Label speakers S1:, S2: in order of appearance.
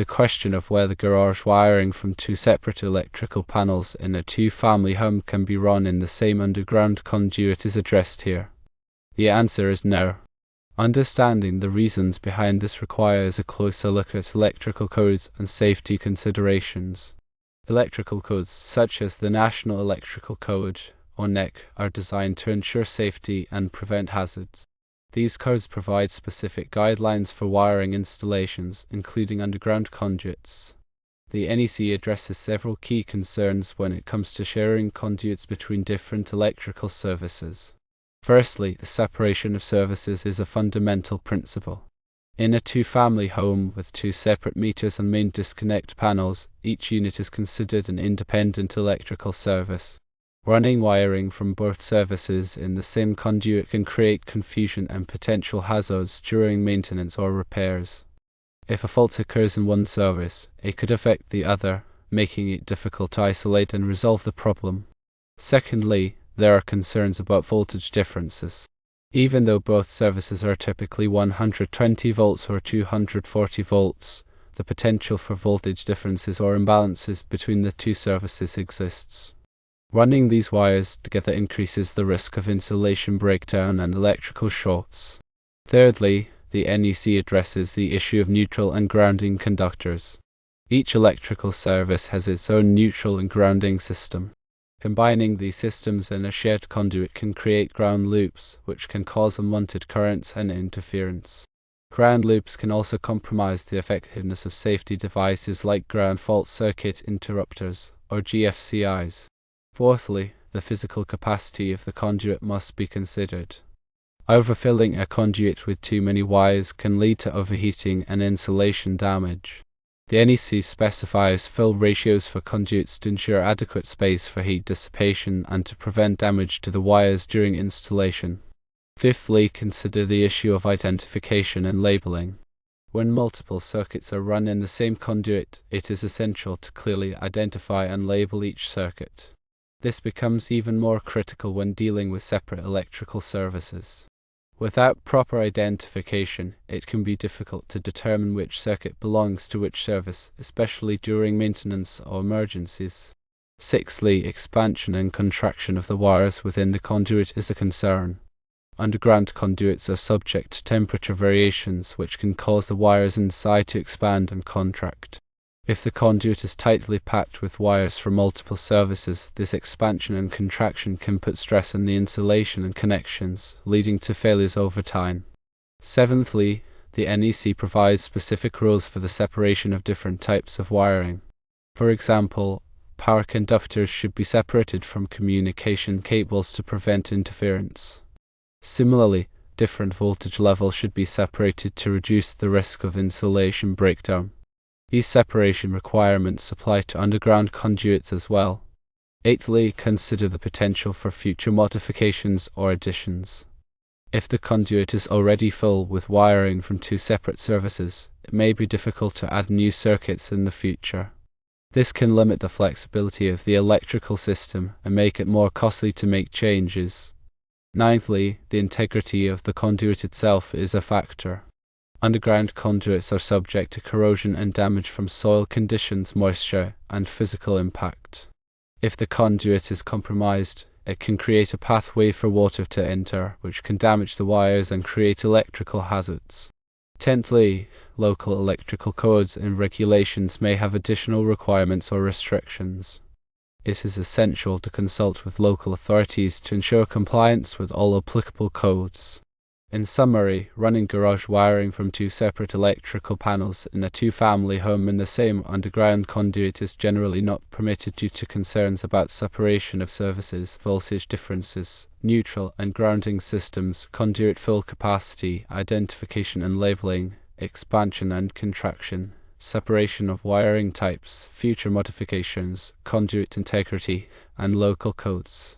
S1: The question of whether garage wiring from two separate electrical panels in a two-family home can be run in the same underground conduit is addressed here. The answer is no. Understanding the reasons behind this requires a closer look at electrical codes and safety considerations. Electrical codes, such as the National Electrical Code, or NEC, are designed to ensure safety and prevent hazards. These codes provide specific guidelines for wiring installations, including underground conduits. The NEC addresses several key concerns when it comes to sharing conduits between different electrical services. Firstly, the separation of services is a fundamental principle. In a two-family home with two separate meters and main disconnect panels, each unit is considered an independent electrical service. Running wiring from both services in the same conduit can create confusion and potential hazards during maintenance or repairs. If a fault occurs in one service, it could affect the other, making it difficult to isolate and resolve the problem. Secondly, there are concerns about voltage differences. Even though both services are typically 120 volts or 240 volts, the potential for voltage differences or imbalances between the two services exists. Running these wires together increases the risk of insulation breakdown and electrical shorts. Thirdly, the NEC addresses the issue of neutral and grounding conductors. Each electrical service has its own neutral and grounding system. Combining these systems in a shared conduit can create ground loops, which can cause unwanted currents and interference. Ground loops can also compromise the effectiveness of safety devices like ground fault circuit interrupters, or GFCIs. Fourthly, the physical capacity of the conduit must be considered. Overfilling a conduit with too many wires can lead to overheating and insulation damage. The NEC specifies fill ratios for conduits to ensure adequate space for heat dissipation and to prevent damage to the wires during installation. Fifthly, consider the issue of identification and labeling. When multiple circuits are run in the same conduit, it is essential to clearly identify and label each circuit. This becomes even more critical when dealing with separate electrical services. Without proper identification, it can be difficult to determine which circuit belongs to which service, especially during maintenance or emergencies. Sixthly, expansion and contraction of the wires within the conduit is a concern. Underground conduits are subject to temperature variations which can cause the wires inside to expand and contract. If the conduit is tightly packed with wires from multiple services, this expansion and contraction can put stress on the insulation and connections, leading to failures over time. Seventhly, the NEC provides specific rules for the separation of different types of wiring. For example, power conductors should be separated from communication cables to prevent interference. Similarly, different voltage levels should be separated to reduce the risk of insulation breakdown. These separation requirements apply to underground conduits as well. Eighthly, consider the potential for future modifications or additions. If the conduit is already full with wiring from two separate services, it may be difficult to add new circuits in the future. This can limit the flexibility of the electrical system and make it more costly to make changes. Ninthly, the integrity of the conduit itself is a factor. Underground conduits are subject to corrosion and damage from soil conditions, moisture, and physical impact. If the conduit is compromised, it can create a pathway for water to enter, which can damage the wires and create electrical hazards. Tenthly, local electrical codes and regulations may have additional requirements or restrictions. It is essential to consult with local authorities to ensure compliance with all applicable codes. In summary, running garage wiring from two separate electrical panels in a two-family home in the same underground conduit is generally not permitted due to concerns about separation of services, voltage differences, neutral and grounding systems, conduit fill capacity, identification and labeling, expansion and contraction, separation of wiring types, future modifications, conduit integrity, and local codes.